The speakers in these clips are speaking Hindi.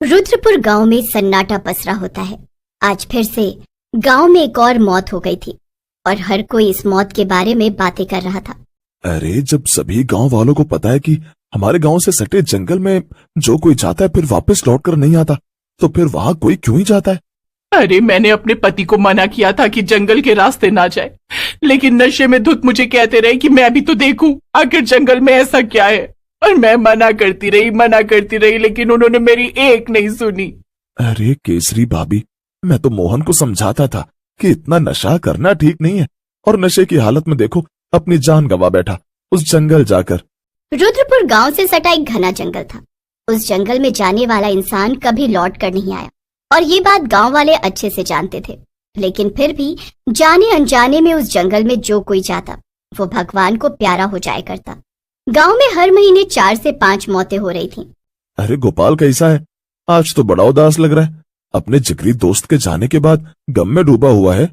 रुद्रपुर गांव में सन्नाटा पसरा होता है। आज फिर से गांव में एक और मौत हो गई थी और हर कोई इस मौत के बारे में बातें कर रहा था। अरे जब सभी गांव वालों को पता है कि हमारे गांव से सटे जंगल में जो कोई जाता है फिर वापस लौटकर नहीं आता, तो फिर वहां कोई क्यों ही जाता है? अरे मैंने अपने पति को मना किया था कि जंगल के रास्ते ना जाए, लेकिन नशे में धुत मुझे कहते रहे कि मैं भी तो देखूं आखिर जंगल में ऐसा क्या है। और मैं मना करती रही, लेकिन उन्होंने मेरी एक नहीं सुनी। अरे केसरी भाभी, मैं तो मोहन को समझाता था कि इतना नशा करना ठीक नहीं है, और नशे की हालत में देखो अपनी जान गंवा बैठा उस जंगल जाकर। रुद्रपुर गांव से सटा एक घना जंगल था। उस जंगल में जाने वाला इंसान कभी लौट कर नहीं आया और ये बात गांव वाले अच्छे से जानते थे। लेकिन फिर भी जाने अनजाने में उस जंगल में जो कोई जाता वो भगवान को प्यारा हो जाया करता। गांव में हर महीने 4 से 5 मौतें हो रही थीं। अरे गोपाल कैसा है? आज तो बड़ा उदास लग रहा है। अपने जिगरी दोस्त के जाने के बाद गम में डूबा हुआ है।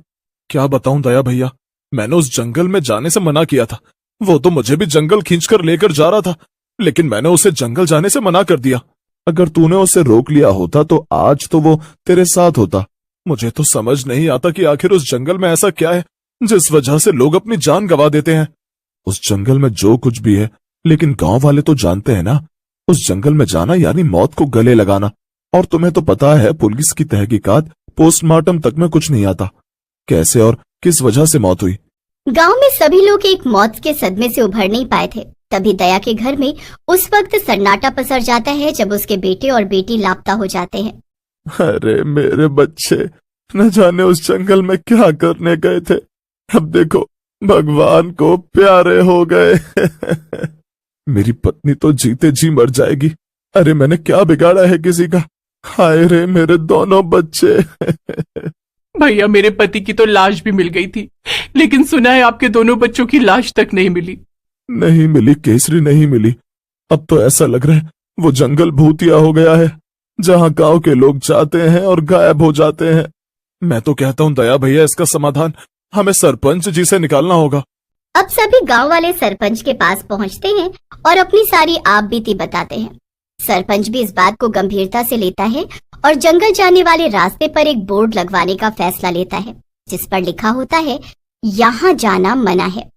क्या बताऊं दया भैया, मैंने उस जंगल में जाने से मना किया था। वो तो मुझे भी जंगल खींचकर लेकर जा रहा था, लेकिन मैंने उसे जंगल जाने से मना कर दिया। अगर तूने उसे रोक लिया होता तो आज तो वो तेरे साथ होता। मुझे तो समझ नहीं आता कि आखिर उस जंगल में ऐसा क्या है जिस वजह से लोग अपनी जान गंवा देते हैं। उस जंगल में जो कुछ भी है, लेकिन गांव वाले तो जानते हैं ना, उस जंगल में जाना यानी मौत को गले लगाना। और तुम्हें तो पता है पुलिस की तहकीकात पोस्टमार्टम तक में कुछ नहीं आता। कैसे और किस वजह से मौत हुई? गांव में सभी लोग एक मौत के सदमे से उभर नहीं पाए थे। तभी दया के घर में उस वक्त सन्नाटा पसर जाता है जब उसके बेटे और बेटी लापता हो जाते हैं। अरे मेरे बच्चे न जाने उस जंगल में क्या करने गए थे, अब देखो भगवान को प्यारे हो गए। मेरी पत्नी तो जीते जी मर जाएगी। अरे मैंने क्या बिगाड़ा है किसी का? हाय रे मेरे दोनों बच्चे। भैया मेरे पति की तो लाश भी मिल गई थी, लेकिन सुना है आपके दोनों बच्चों की लाश तक नहीं मिली। नहीं मिली केसरी, नहीं मिली। अब तो ऐसा लग रहा है वो जंगल भूतिया हो गया है, जहां गांव के लोग जाते हैं और गायब हो जाते हैं। मैं तो कहता हूँ दया भैया, इसका समाधान हमें सरपंच जी से निकालना होगा। अब सभी गांव वाले सरपंच के पास पहुंचते हैं और अपनी सारी आप बीती बताते हैं। सरपंच भी इस बात को गंभीरता से लेता है और जंगल जाने वाले रास्ते पर एक बोर्ड लगवाने का फैसला लेता है, जिस पर लिखा होता है यहाँ जाना मना है।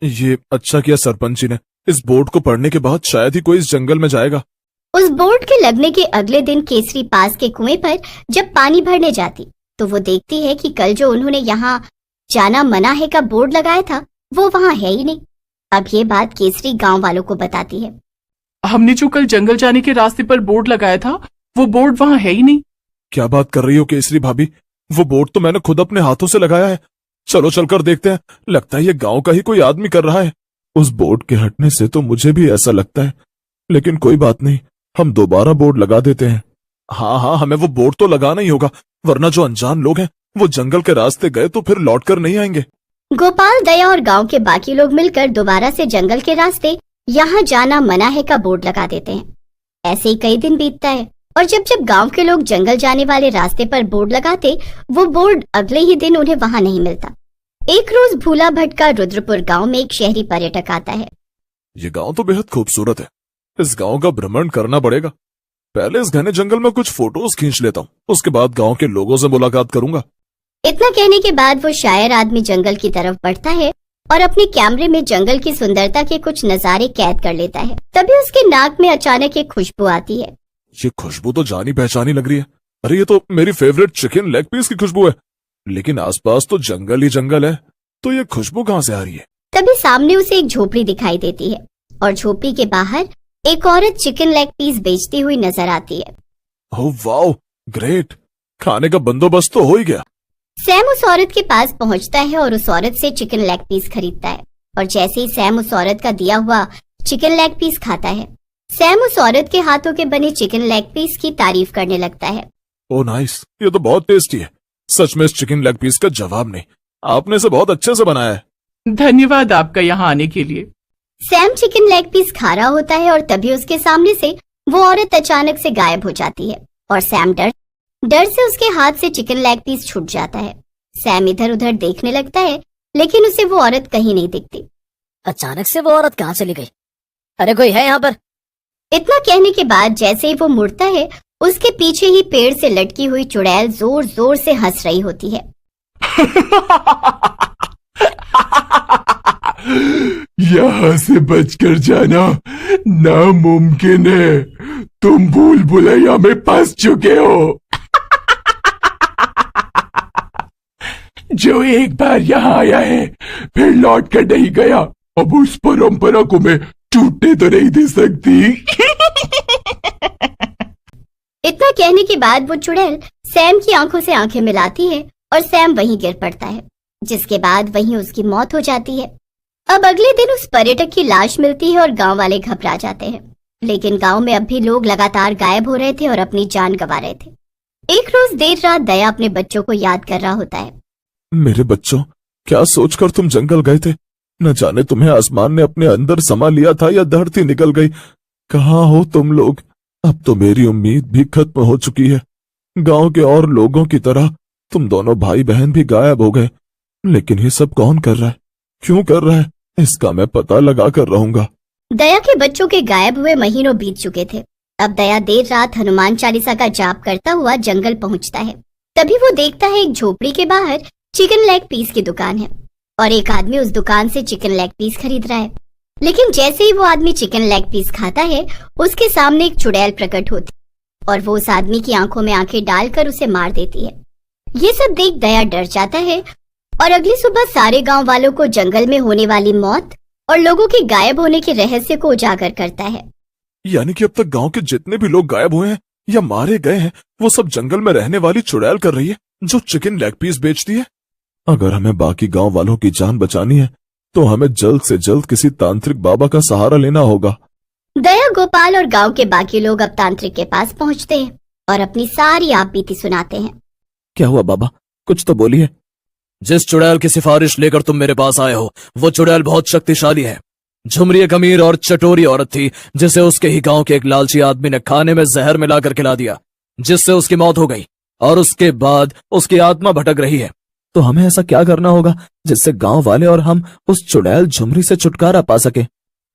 ये अच्छा किया सरपंच जी ने। इस बोर्ड को पढ़ने के बाद शायद ही कोई इस जंगल में जाएगा। उस बोर्ड के लगने के अगले दिन केसरी पास के कुएं पर जब पानी भरने जाती तो वो देखती है कि कल जो उन्होंने यहाँ जाना मना है का बोर्ड लगाया था वो वहाँ है ही नहीं। अब ये बात केसरी गांव वालों को बताती है। हमने जो कल जंगल जाने के रास्ते पर बोर्ड लगाया था वो बोर्ड वहाँ है ही नहीं। क्या बात कर रही हो केसरी भाभी? वो बोर्ड तो मैंने खुद अपने हाथों से लगाया है। चलो चलकर देखते हैं, लगता है ये गांव का ही कोई आदमी कर रहा है। उस बोर्ड के हटने से तो मुझे भी ऐसा लगता है, लेकिन कोई बात नहीं, हम दोबारा बोर्ड लगा देते हैं। हाँ, हमें वो बोर्ड तो लगाना ही होगा, वरना जो अनजान लोग हैं वो जंगल के रास्ते गए तो फिर लौटकर नहीं आएंगे। गोपाल, दया और गांव के बाकी लोग मिलकर दोबारा से जंगल के रास्ते यहाँ जाना मना है का बोर्ड लगा देते हैं। ऐसे ही कई दिन बीतता है और जब जब गांव के लोग जंगल जाने वाले रास्ते पर बोर्ड लगाते वो बोर्ड अगले ही दिन उन्हें वहाँ नहीं मिलता। एक रोज भूला भटका रुद्रपुर गांव में एक शहरी पर्यटक आता है। ये गांव तो बेहद खूबसूरत है, इस गांव का भ्रमण करना पड़ेगा। पहले इस घने जंगल में कुछ फोटोज खींच लेता हूँ, उसके बाद गांव के लोगों से मुलाकात करूंगा। इतना कहने के बाद वो शायर आदमी जंगल की तरफ बढ़ता है और अपने कैमरे में जंगल की सुंदरता के कुछ नजारे कैद कर लेता है। तभी उसके नाक में अचानक एक खुशबू आती है। ये खुशबू तो जानी पहचानी लग रही है। अरे ये तो मेरी फेवरेट चिकन लेग पीस की खुशबू है, लेकिन आसपास तो जंगल ही जंगल है, तो ये खुशबू कहाँ से आ रही है? तभी सामने उसे एक झोपड़ी दिखाई देती है और झोपड़ी के बाहर एक औरत चिकन लेग पीस बेचती हुई नजर आती है। ओह वाओ, ग्रेट, खाने का बंदोबस्त तो हो ही गया। सैम उस औरत के पास पहुंचता है और उस औरत से चिकन लेग पीस खरीदता है। और जैसे ही सैम उस औरत का दिया हुआ चिकन लेग पीस खाता है, सैम उस औरत के हाथों के बने चिकन लेग पीस की तारीफ करने लगता है। ओह नाइस, ये तो बहुत टेस्टी है। सच में इस चिकन लेग पीस का जवाब नहीं, आपने इसे बहुत अच्छे से बनाया है। धन्यवाद आपका यहाँ आने के लिए। सैम चिकन लेग पीस खा रहा होता है और तभी उसके सामने से वो औरत अचानक से गायब हो जाती है और सैम डर से उसके हाथ से चिकन लेग पीस छूट जाता है। सैम इधर उधर देखने लगता है, लेकिन उसे वो औरत कहीं नहीं दिखती। अचानक से वो औरत कहाँ चली गई? अरे कोई है यहाँ पर? इतना कहने के बाद जैसे ही वो मुड़ता है उसके पीछे ही पेड़ से लटकी हुई चुड़ैल जोर जोर से हंस रही होती है। यहाँ से बचकर जाना नामुमकिन है। तुम भूल भुलैया में फंस चुके हो। जो एक बार यहाँ आया है फिर लौट कर नहीं गया, अब उस परंपरा को मैं टूटने तो नहीं दे सकती। इतना कहने के बाद वो चुड़ैल सैम की आंखों से आंखें मिलाती है और सैम वहीं गिर पड़ता है, जिसके बाद वहीं उसकी मौत हो जाती है। अब अगले दिन उस पर्यटक की लाश मिलती है और गांव वाले घबरा जाते हैं, लेकिन गांव में अब भी लोग लगातार गायब हो रहे थे और अपनी जान गंवा रहे थे। एक रोज देर रात दया अपने बच्चों को याद कर रहा होता है। मेरे बच्चों, क्या सोचकर तुम जंगल गए थे? न जाने तुम्हें आसमान ने अपने अंदर समा लिया था या धरती निकल गई। कहाँ हो तुम लोग? अब तो मेरी उम्मीद भी खत्म हो चुकी है। गांव के और लोगों की तरह तुम दोनों भाई बहन भी गायब हो गए। लेकिन ये सब कौन कर रहा है, क्यों कर रहा है, इसका मैं पता लगा कर रहूंगा। दया के बच्चों के गायब हुए महीनों बीत चुके थे। अब दया देर रात हनुमान चालीसा का जाप करता हुआ जंगल पहुंचता है। तभी वो देखता है एक झोपड़ी के बाहर चिकन लेग पीस की दुकान है और एक आदमी उस दुकान से चिकन लेग पीस खरीद रहा है। लेकिन जैसे ही वो आदमी चिकन लेग पीस खाता है, उसके सामने एक चुड़ैल प्रकट होती है और वो उस आदमी की आंखों में आंखें डालकर उसे मार देती है। ये सब देख दया डर जाता है और अगली सुबह सारे गांव वालों को जंगल में होने वाली मौत और लोगों के गायब होने के रहस्य को उजागर करता है। यानी कि अब तक गांव के जितने भी लोग गायब हुए हैं या मारे गए हैं, वो सब जंगल में रहने वाली चुड़ैल कर रही है जो चिकन लेग पीस बेचती है। अगर हमें बाकी गांव वालों की जान बचानी है तो हमें जल्द से जल्द किसी तांत्रिक बाबा का सहारा लेना होगा। दया, गोपाल और गांव के बाकी लोग अब तांत्रिक के पास पहुंचते हैं और अपनी सारी आपबीती सुनाते हैं। क्या हुआ बाबा, कुछ तो बोलिए। जिस चुड़ैल की सिफारिश लेकर तुम मेरे पास आए हो, वो चुड़ैल बहुत शक्तिशाली है। झुमरी एक अमीर और चटोरी औरत थी जिसे उसके ही गांव के एक लालची आदमी ने खाने में जहर मिलाकर खिला दिया, जिससे उसकी मौत हो गई और उसके बाद उसकी आत्मा भटक रही है। तो हमें ऐसा क्या करना होगा जिससे गांव वाले और हम उस चुड़ैल झुमरी से छुटकारा पा सके?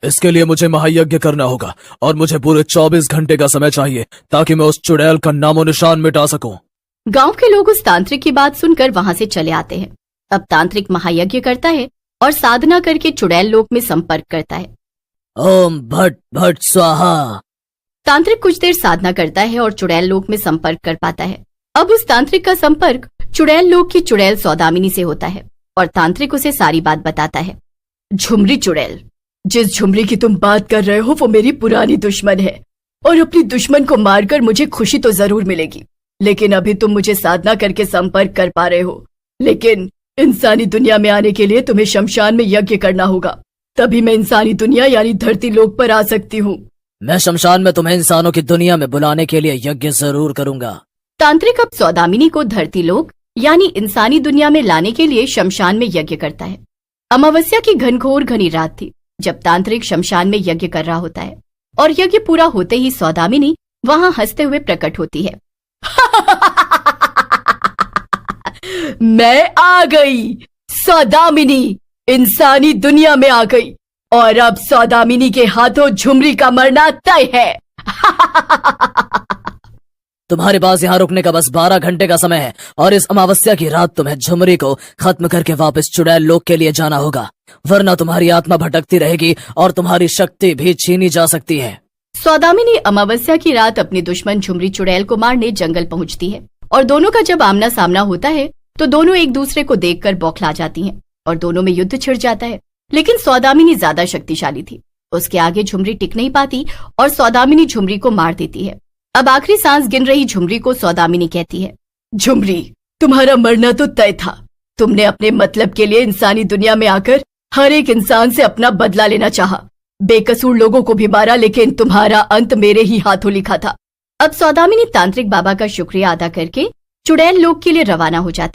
इसके लिए मुझे महायज्ञ करना होगा और मुझे पूरे 24 घंटे का समय चाहिए ताकि मैं उस चुड़ैल का नामो निशान मिटा सकूं। गांव के लोग उस तांत्रिक की बात सुनकर वहां से चले आते हैं। अब तांत्रिक महायज्ञ करता है और साधना करके चुड़ैल लोक में संपर्क करता है। ओम भट भट स्वाहा। तांत्रिक कुछ देर साधना करता है और चुड़ैल लोक में संपर्क कर पाता है। अब उस तांत्रिक का संपर्क चुड़ैल लोक की चुड़ैल सौदामिनी से होता है और तांत्रिक उसे सारी बात बताता है। झुमरी चुड़ैल, जिस झुमरी की तुम बात कर रहे हो वो मेरी पुरानी दुश्मन है और अपनी दुश्मन को मारकर मुझे खुशी तो जरूर मिलेगी, लेकिन अभी तुम मुझे साधना करके संपर्क कर पा रहे हो। लेकिन इंसानी दुनिया में आने के लिए तुम्हें शमशान में यज्ञ करना होगा, तभी मैं इंसानी दुनिया यानी धरती लोक पर आ सकती हूँ। मैं शमशान में तुम्हें इंसानों की दुनिया में बुलाने के लिए यज्ञ जरूर करूंगा। तांत्रिक अब सौदामिनी को धरती लोक यानी इंसानी दुनिया में लाने के लिए शमशान में यज्ञ करता है। अमावस्या की घनघोर घनी रात थी जब तांत्रिक शमशान में यज्ञ कर रहा होता है और यज्ञ पूरा होते ही सौदामिनी वहां हंसते हुए प्रकट होती है। मैं आ गई, सौदामिनी इंसानी दुनिया में आ गई और अब सौदामिनी के हाथों झुमरी का मरना तय है। तुम्हारे पास यहाँ रुकने का बस 12 घंटे का समय है और इस अमावस्या की रात तुम्हें झुमरी को खत्म करके वापस चुड़ैल लोक के लिए जाना होगा, वरना तुम्हारी आत्मा भटकती रहेगी और तुम्हारी शक्ति भी छीनी जा सकती है। सौदामिनी अमावस्या की रात अपनी दुश्मन झुमरी चुड़ैल को मारने जंगल पहुंचती है और दोनों का जब आमना सामना होता है तो दोनों एक दूसरे को देखकर बौखला जाती हैं और दोनों में युद्ध छिड़ जाता है। लेकिन सौदामिनी ज्यादा शक्तिशाली थी, उसके आगे झुमरी टिक नहीं पाती और सौदामिनी झुमरी को मार देती है। अब आखिरी सांस गिन रही झुमरी को सौदामिनी कहती है, झुमरी तुम्हारा मरना तो तय था। तुमने अपने मतलब के लिए इंसानी दुनिया में आकर हर एक इंसान से अपना बदला लेना चाहा, बेकसूर लोगों को भी मारा, लेकिन तुम्हारा अंत मेरे ही हाथों लिखा था। अब सौदामिनी तांत्रिक बाबा का शुक्रिया अदा करके चुड़ैल लोक के लिए रवाना हो जाती